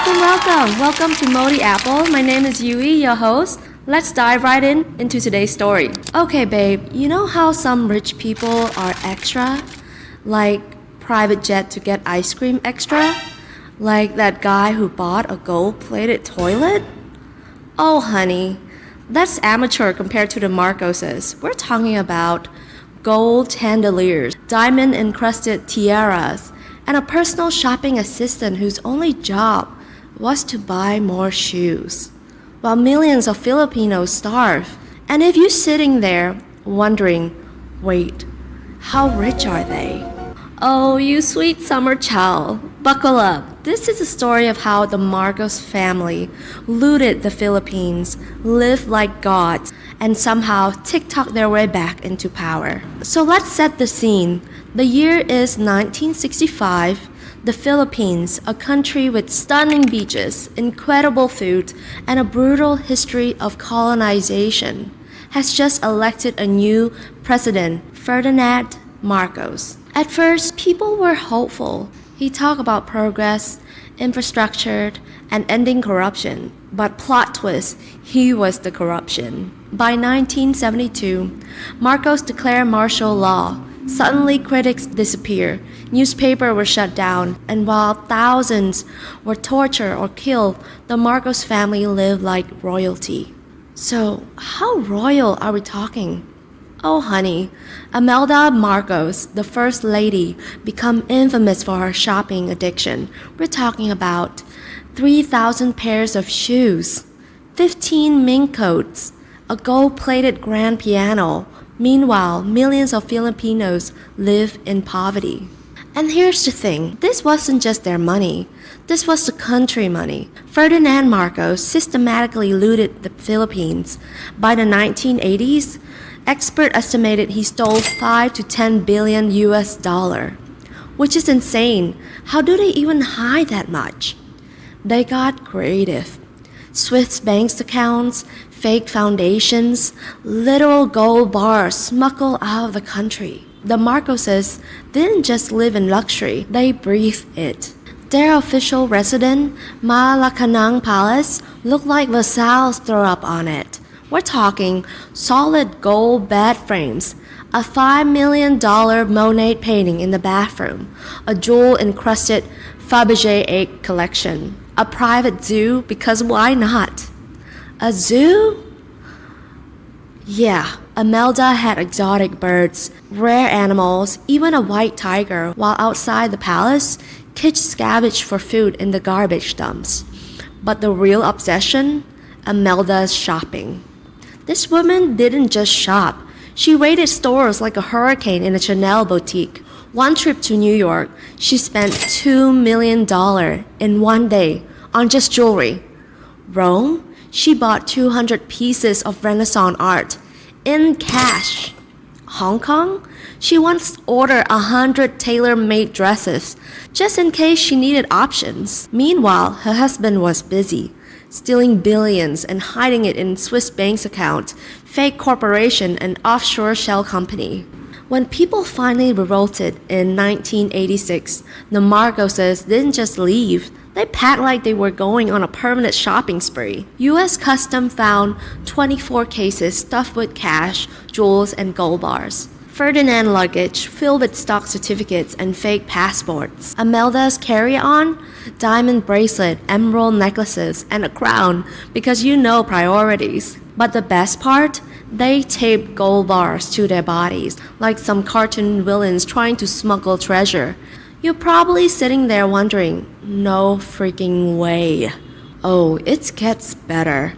Welcome to Moldy Apple. My name is Yui, your host. Let's dive right into today's story. Okay, babe, you know how some rich people are extra? Like private jet to get ice cream extra? Like that guy who bought a gold-plated toilet? Oh, honey, that's amateur compared to the Marcoses. We're talking about gold chandeliers, diamond-encrusted tiaras, and a personal shopping assistant whose only job was to buy more shoes, while millions of Filipinos starve. And if you're sitting there wondering, wait, how rich are they? Oh, you sweet summer child, buckle up. This is a story of how the Marcos family looted the Philippines, lived like gods, and somehow TikTok their way back into power. So let's set the scene. The year is 1965. The Philippines, a country with stunning beaches, incredible food, and a brutal history of colonization, has just elected a new president, Ferdinand Marcos. At first, people were hopeful. He talked about progress, infrastructure, and ending corruption. But plot twist, he was the corruption. By 1972, Marcos declared martial law. Suddenly, critics disappeared, newspapers were shut down, and while thousands were tortured or killed, the Marcos family lived like royalty. So, how royal are we talking? Oh, honey, Imelda Marcos, the first lady, became infamous for her shopping addiction. We're talking about 3,000 pairs of shoes, 15 mink coats, a gold-plated grand piano. Meanwhile, millions of Filipinos live in poverty. And here's the thing, this wasn't just their money. This was the country money. Ferdinand Marcos systematically looted the Philippines. By the 1980s, experts estimated he stole 5 to 10 billion US dollar, which is insane. How do they even hide that much? They got creative. Swiss bank accounts, fake foundations, literal gold bars smuggled out of the country. The Marcoses didn't just live in luxury, they breathed it. Their official residence, Malacanang Palace, looked like Versailles threw up on it. We're talking solid gold bed frames, a $5 million Monet painting in the bathroom, a jewel-encrusted Fabergé egg collection, a private zoo, because why not? A zoo? Yeah, Imelda had exotic birds, rare animals, even a white tiger, while outside the palace, kids scavenged for food in the garbage dumps. But the real obsession? Imelda's shopping. This woman didn't just shop. She raided stores like a hurricane in a Chanel boutique. One trip to New York, she spent $2 million in one day on just jewelry. Rome, she bought 200 pieces of Renaissance art in cash. Hong Kong, she once ordered 100 tailor-made dresses just in case she needed options. Meanwhile, her husband was busy, stealing billions and hiding it in Swiss bank accounts, fake corporation, and offshore shell company. When people finally revolted in 1986, the Marcoses didn't just leave. They packed like they were going on a permanent shopping spree. U.S. Customs found 24 cases stuffed with cash, jewels, and gold bars. Ferdinand luggage filled with stock certificates and fake passports. Imelda's carry-on, diamond bracelet, emerald necklaces, and a crown, because you know priorities. But the best part? They taped gold bars to their bodies, like some cartoon villains trying to smuggle treasure. You're probably sitting there wondering, no freaking way. Oh, it gets better.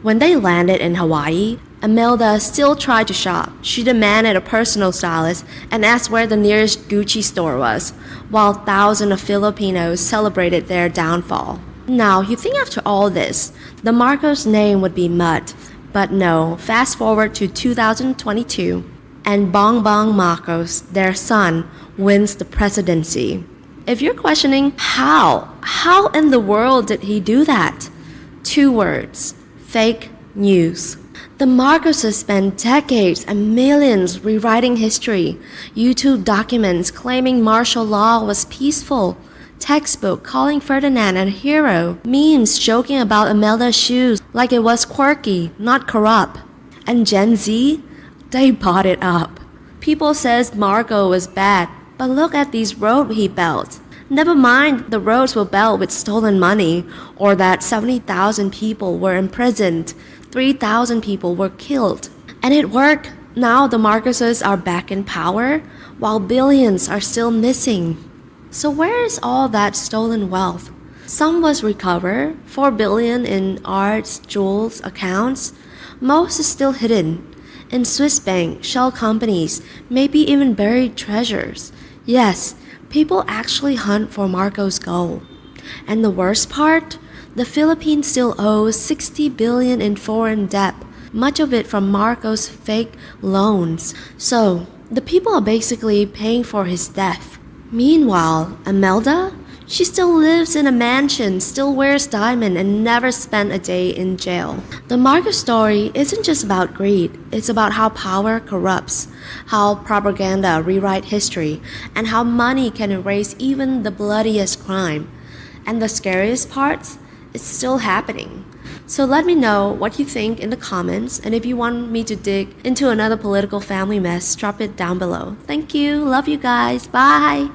When they landed in Hawaii, Imelda still tried to shop. She demanded a personal stylist and asked where the nearest Gucci store was, while thousands of Filipinos celebrated their downfall. Now, you think after all this, the Marcos name would be mud. But no, fast forward to 2022, and Bongbong Marcos, their son, wins the presidency. If you're questioning how in the world did he do that? 2 words, fake news. The Marcoses spent decades and millions rewriting history. YouTube documents claiming martial law was peaceful. Textbook calling Ferdinand a hero. Memes joking about Imelda's shoes like it was quirky, not corrupt. And Gen Z? They bought it up. People says Margot was bad, but look at these roads he built. Never mind the roads were built with stolen money, or that 70,000 people were imprisoned, 3,000 people were killed. And it worked. Now the Marcuses are back in power, while billions are still missing. So where is all that stolen wealth? Some was recovered, 4 billion in arts, jewels, accounts. Most is still hidden. In Swiss bank, shell companies, maybe even buried treasures. Yes, people actually hunt for Marco's gold. And the worst part? The Philippines still owes 60 billion in foreign debt, much of it from Marco's fake loans. So, the people are basically paying for his death. Meanwhile, Imelda? She still lives in a mansion, still wears diamond, and never spent a day in jail. The Marco story isn't just about greed, it's about how power corrupts, how propaganda rewrite history, and how money can erase even the bloodiest crime. And the scariest part? It's still happening. So let me know what you think in the comments, and if you want me to dig into another political family mess, drop it down below. Thank you, love you guys, bye!